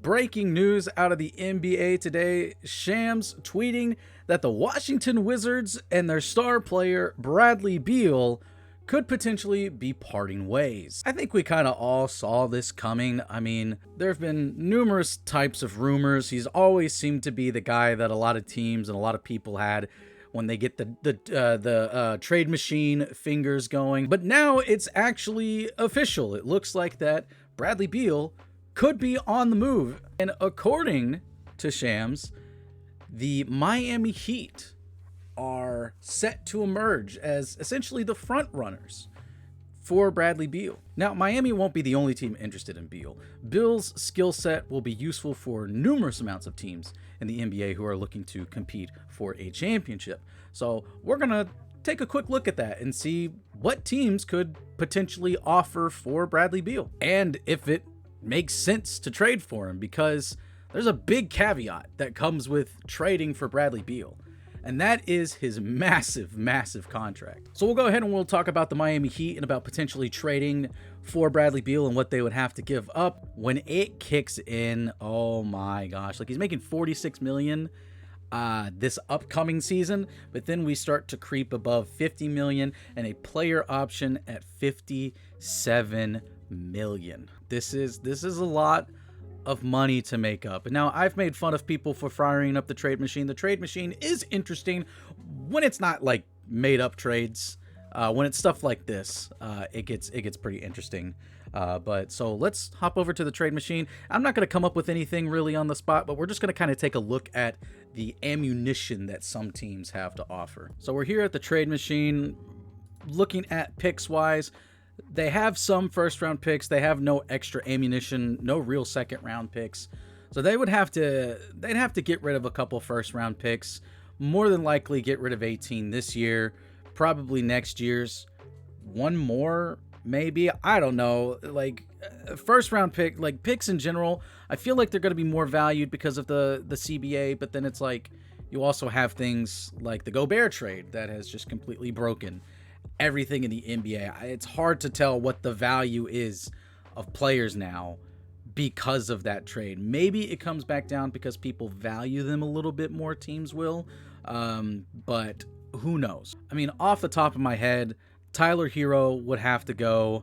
breaking news out of the NBA today. Shams tweeting that the Washington Wizards and their star player Bradley Beal could potentially be parting ways. I think we kind of all saw this coming. I mean, there have been numerous types of rumors. He's always seemed to be the guy that a lot of teams and a lot of people had when they get the trade machine fingers going. But now it's actually official. It looks like that Bradley Beal could be on the move. And according to Shams, the Miami Heat are set to emerge as essentially the front runners for Bradley Beal. Now, Miami won't be the only team interested in Beal. Beal's skill set will be useful for numerous amounts of teams in the NBA who are looking to compete for a championship. So we're going to take a quick look at that and see what teams could potentially offer for Bradley Beal and if it makes sense to trade for him, because there's a big caveat that comes with trading for Bradley Beal, and that is his massive contract. So we'll go ahead and we'll talk about the Miami Heat and about potentially trading for Bradley Beal and what they would have to give up when it kicks in. Oh my gosh, like he's making $46 million this upcoming season, but then we start to creep above $50 million and a player option at $57 million. This is a lot of money to make up. And now I've made fun of people for firing up the trade machine. The trade machine is interesting when it's not like made up trades. When it's stuff like this, it gets pretty interesting. But so let's hop over to the trade machine. I'm not going to come up with anything really on the spot, but we're just going to kind of take a look at the ammunition that some teams have to offer. So we're here at the trade machine looking at picks wise. They have some first round picks. They have no extra ammunition, no real second round picks. So they'd have to get rid of a couple first round picks, more than likely get rid of 18 this year, probably next year's, one more maybe. I don't know. Like first round pick, like picks in general, I feel like they're going to be more valued because of the CBA, but then it's like you also have things like the Gobert trade that has just completely broken everything in the NBA. It's hard to tell what the value is of players now because of that trade. Maybe it comes back down because people value them a little bit more, teams will, but who knows? I mean, off the top of my head, Tyler Hero would have to go.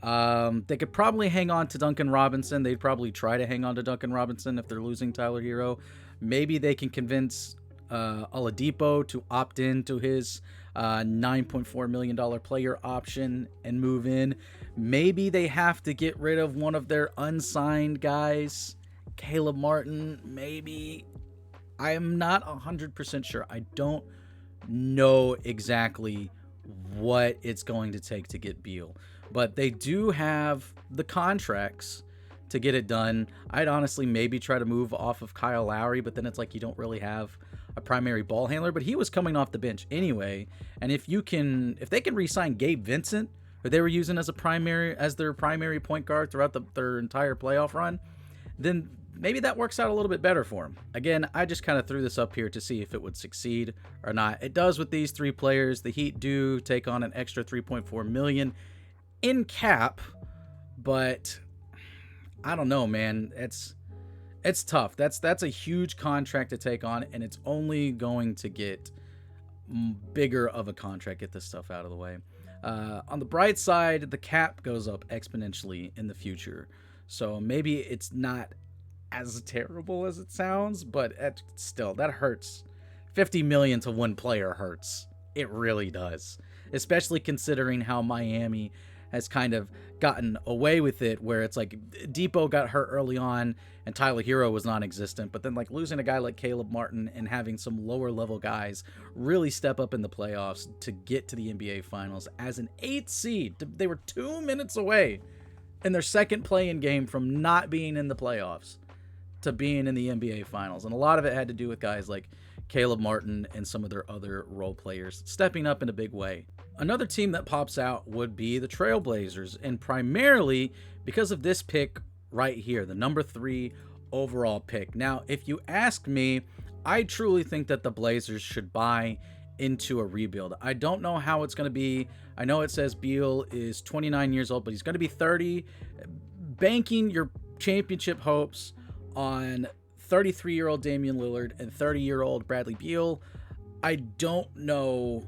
They could probably hang on to Duncan Robinson. They'd probably try to hang on to Duncan Robinson if they're losing Tyler Hero. Maybe they can convince Oladipo to opt in to his $9.4 million player option and move in. Maybe they have to get rid of one of their unsigned guys, Caleb Martin. Maybe. I am not 100% sure. I don't know exactly what it's going to take to get Beal, but they do have the contracts to get it done. I'd honestly maybe try to move off of Kyle Lowry, but then it's like you don't really have a primary ball handler, but he was coming off the bench anyway. And if they can re-sign Gabe Vincent, who they were using as their primary point guard throughout their entire playoff run, then maybe that works out a little bit better for him. Again, I just kind of threw this up here to see if it would succeed or not. It does with these three players. The Heat do take on an extra $3.4 million in cap, but I don't know, man. It's tough. That's a huge contract to take on, and it's only going to get bigger of a contract. Get this stuff out of the way. On the bright side, the cap goes up exponentially in the future, so maybe it's not as terrible as it sounds, but still, that hurts. $50 million to one player hurts. It really does, especially considering how Miami has kind of gotten away with it, where it's like Depot got hurt early on and Tyler Hero was non-existent, but then like losing a guy like Caleb Martin and having some lower level guys really step up in the playoffs to get to the NBA Finals as an 8th seed. They were 2 minutes away in their second play-in game from not being in the playoffs to being in the NBA Finals, and a lot of it had to do with guys like Caleb Martin and some of their other role players stepping up in a big way. Another team that pops out would be the Trailblazers, and primarily because of this pick right here, the number 3 overall pick. Now, if you ask me, I truly think that the Blazers should buy into a rebuild. I don't know how it's going to be. I know it says Beal is 29 years old, but he's going to be 30. Banking your championship hopes on 33-year-old Damian Lillard and 30-year-old Bradley Beal, I don't know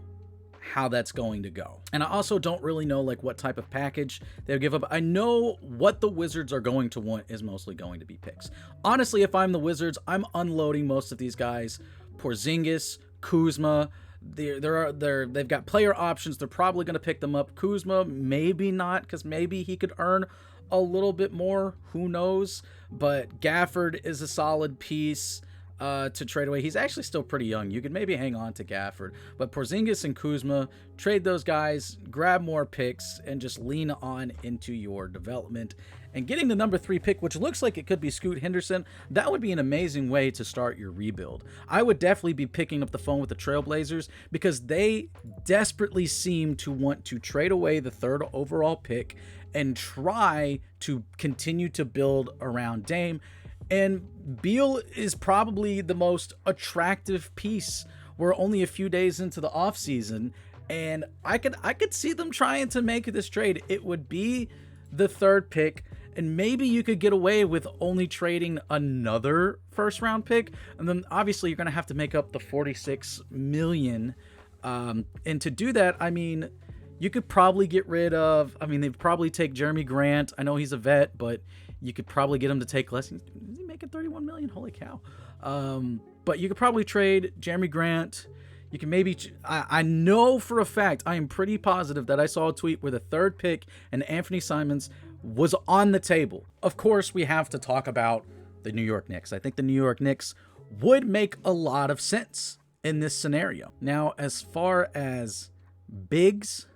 how that's going to go. And I also don't really know like what type of package they'll give up. I know what the Wizards are going to want is mostly going to be picks. Honestly, if I'm the Wizards, I'm unloading most of these guys. Porzingis, Kuzma, they've got player options. They're probably going to pick them up. Kuzma, maybe not, because maybe he could earn a little bit more. Who knows? But Gafford is a solid piece to trade away. He's actually still pretty young. You could maybe hang on to Gafford. But Porzingis and Kuzma, trade those guys, grab more picks, and just lean on into your development. And getting the number 3 pick, which looks like it could be Scoot Henderson, that would be an amazing way to start your rebuild. I would definitely be picking up the phone with the Trailblazers because they desperately seem to want to trade away the 3rd overall pick and try to continue to build around Dame. And Beal is probably the most attractive piece. We're only a few days into the offseason, and I could see them trying to make this trade. It would be the 3rd pick, and maybe you could get away with only trading another first-round pick, and then obviously you're going to have to make up the $46 million. And to do that, I mean, you could probably get rid of, they'd probably take Jeremy Grant. I know he's a vet, but you could probably get him to take less. Is he making $31 million? Holy cow. But you could probably trade Jeremy Grant. You can maybe, I know for a fact, I am pretty positive that I saw a tweet where the 3rd pick and Anthony Simons was on the table. Of course, we have to talk about the New York Knicks. I think the New York Knicks would make a lot of sense in this scenario. Now, as far as bigs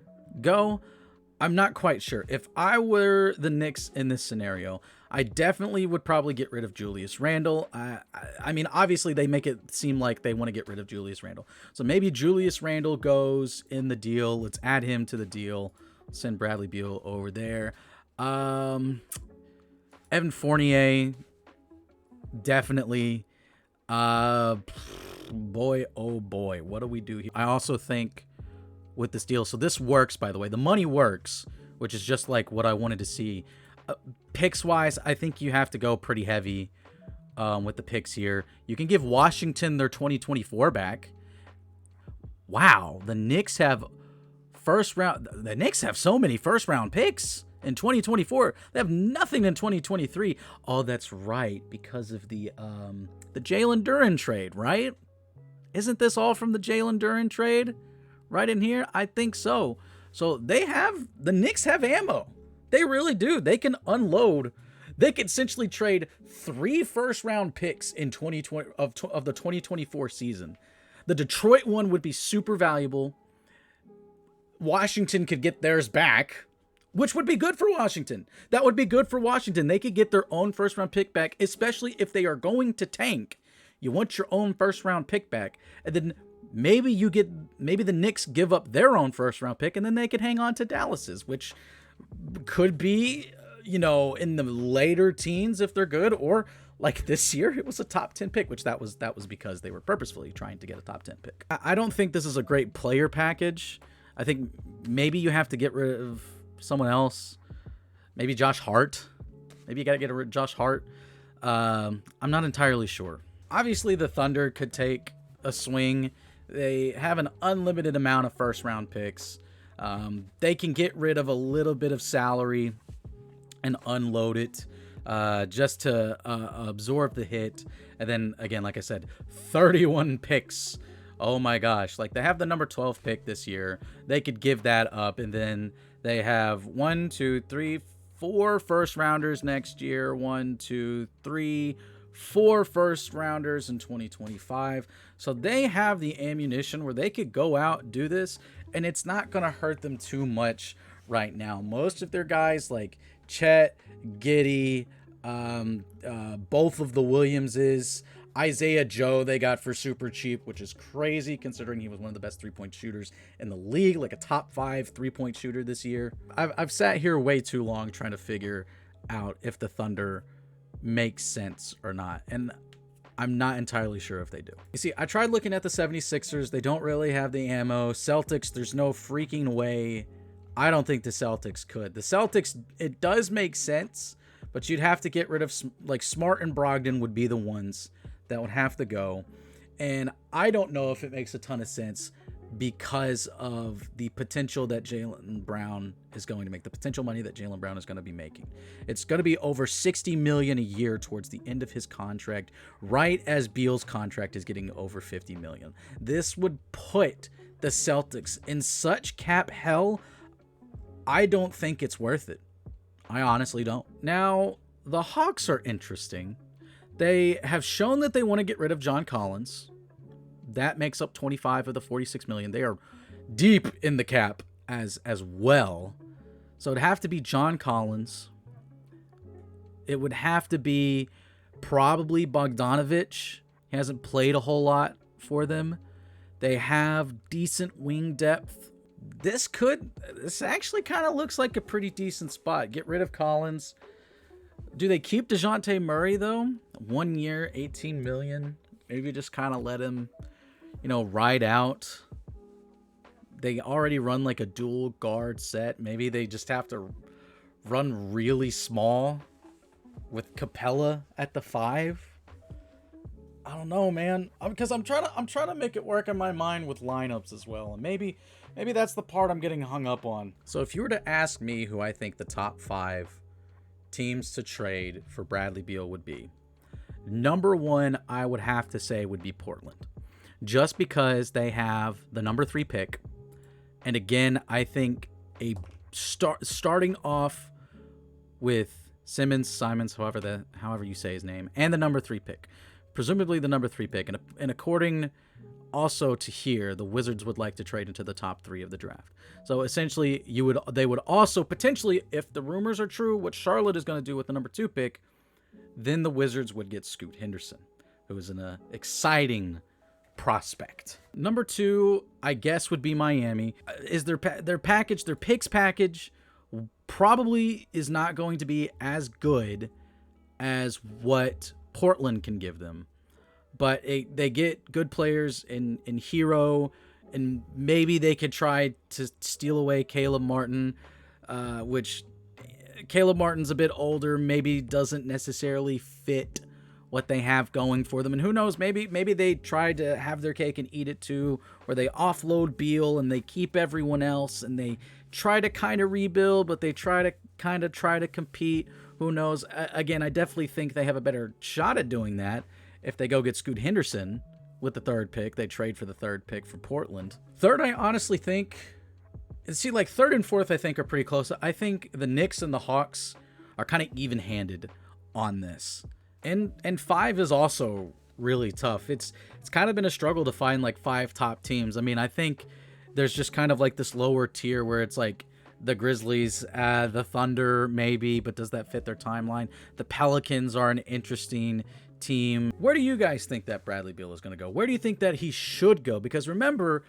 go, I'm not quite sure. If I were the Knicks in this scenario, I definitely would probably get rid of Julius Randle. I mean, obviously they make it seem like they want to get rid of Julius Randle. So maybe Julius Randle goes in the deal. Let's add him to the deal. Send Bradley Beal over there. Evan Fournier, definitely. Boy, oh boy, what do we do here? I also think with this deal, so this works, by the way, the money works, which is just like what I wanted to see. Picks wise, I think you have to go pretty heavy with the picks here. You can give Washington their 2024 back. Wow, the Knicks have the Knicks have so many first round picks in 2024. They have nothing in 2023. Oh, that's right, because of the Jalen Duren trade, right? Isn't this all from the Jalen Duren trade? Right in here? I think so. So the Knicks have ammo. They really do. They can unload. They could essentially trade 3 first-round picks in 2020 of the 2024 season. The Detroit one would be super valuable. Washington could get theirs back, which would be good for Washington. That would be good for Washington. They could get their own first-round pick back, especially if they are going to tank. You want your own first-round pick back, and then maybe the Knicks give up their own first-round pick, and then they could hang on to Dallas's, which could be, in the later teens if they're good, or like this year, it was a top 10 pick, which that was because they were purposefully trying to get a top 10 pick. I don't think this is a great player package. I think maybe you have to get rid of someone else. Maybe Josh Hart. Maybe you got to get rid of Josh Hart. I'm not entirely sure. Obviously, the Thunder could take a swing. They have an unlimited amount of first-round picks. They can get rid of a little bit of salary and unload it just to absorb the hit. And then, again, like I said, 31 picks. Oh, my gosh. Like, they have the number 12 pick this year. They could give that up. And then they have 4 first-rounders next year. 4 first-rounders in 2025. So they have the ammunition where they could go out and do this, and it's not going to hurt them too much right now. Most of their guys like Chet, Giddey, both of the Williamses, Isaiah Joe they got for super cheap, which is crazy considering he was one of the best three-point shooters in the league, like a top 5 three-point shooter this year. I've sat here way too long trying to figure out if the Thunder makes sense or not, and I'm not entirely sure if they do. You see, I tried looking at the 76ers. They don't really have the ammo. Celtics, there's no freaking way. I don't think the Celtics could. The Celtics, it does make sense, but you'd have to get rid of, like, Smart and Brogdon would be the ones that would have to go. And I don't know if it makes a ton of sense because of the potential that Jaylen Brown is going to make, the potential money that Jaylen Brown is going to be making. It's going to be over $60 million a year towards the end of his contract, right as Beal's contract is getting over $50 million. This would put the Celtics in such cap hell. I don't think it's worth it. I honestly don't. Now, the Hawks are interesting. They have shown that they want to get rid of John Collins. That makes up 25 of the 46 million. They are deep in the cap as well. So it'd have to be John Collins. It would have to be probably Bogdanovic. He hasn't played a whole lot for them. They have decent wing depth. This actually kind of looks like a pretty decent spot. Get rid of Collins. Do they keep DeJounte Murray, though? 1 year, 18 million. Maybe just kind of let him, ride out. They already run like a dual guard set. Maybe they just have to run really small with Capella at the 5. I don't know, man. Because I'm trying to make it work in my mind with lineups as well. And maybe that's the part I'm getting hung up on. So if you were to ask me who I think the top 5 teams to trade for Bradley Beal would be, number 1, I would have to say would be Portland. Just because they have the number 3 pick. And again, I think starting off with Simons, however you say his name, and the number 3 pick. Presumably the number 3 pick. And according also to here, the Wizards would like to trade into the top 3 of the draft. So essentially, they would also potentially, if the rumors are true, what Charlotte is going to do with the number 2 pick, then the Wizards would get Scoot Henderson, who is an exciting prospect. Number 2, I guess, would be Miami. Is their picks package probably is not going to be as good as what Portland can give them. But they get good players in Hero, and maybe they could try to steal away Caleb Martin, which Caleb Martin's a bit older, maybe doesn't necessarily fit what they have going for them. And who knows, maybe they try to have their cake and eat it too, where they offload Beal and they keep everyone else and they try to kind of rebuild, but they try to compete. Who knows? Again, I definitely think they have a better shot at doing that if they go get Scoot Henderson with the 3rd pick. They trade for the 3rd pick for Portland. 3rd, I honestly think, like 3rd and 4th, I think are pretty close. I think the Knicks and the Hawks are kind of even-handed on this. And 5 is also really tough. It's kind of been a struggle to find like 5 top teams. I mean, I think there's just kind of like this lower tier where it's like the Grizzlies, the Thunder maybe, but does that fit their timeline? The Pelicans are an interesting team. Where do you guys think that Bradley Beal is going to go? Where do you think that he should go? Because remember,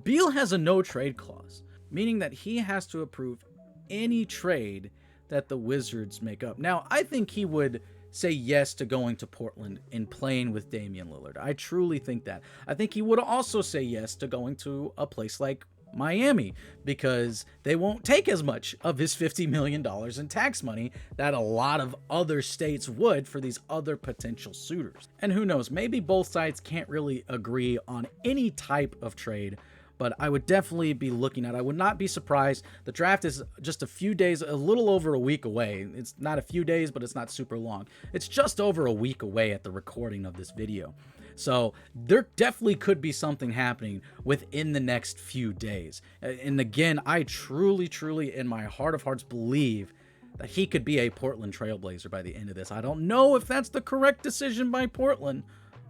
Beal has a no trade clause, meaning that he has to approve any trade that the Wizards make up. Now, I think he would say yes to going to Portland and playing with Damian Lillard. I truly think that. I think he would also say yes to going to a place like Miami, because they won't take as much of his $50 million in tax money that a lot of other states would for these other potential suitors. And who knows, maybe both sides can't really agree on any type of trade, but I would definitely be looking at it. I would not be surprised. The draft is just a few days, a little over a week away. It's not a few days, but it's not super long. It's just over a week away at the recording of this video. So there definitely could be something happening within the next few days. And again, I truly, in my heart of hearts, believe that he could be a Portland Trailblazer by the end of this. I don't know if that's the correct decision by Portland.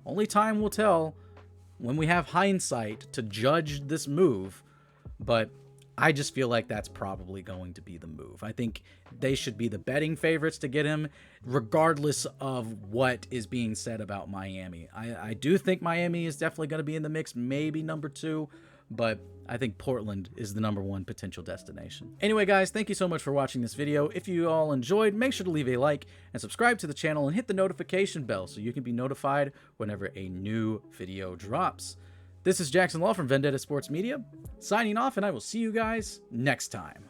Only time will tell when we have hindsight to judge this move. But I just feel like that's probably going to be the move. I think they should be the betting favorites to get him, regardless of what is being said about Miami. I do think Miami is definitely going to be in the mix, maybe number 2, but I think Portland is the number 1 potential destination. Anyway, guys, thank you so much for watching this video. If you all enjoyed, make sure to leave a like and subscribe to the channel and hit the notification bell so you can be notified whenever a new video drops. This is Jackson Law from Vendetta Sports Media, signing off, and I will see you guys next time.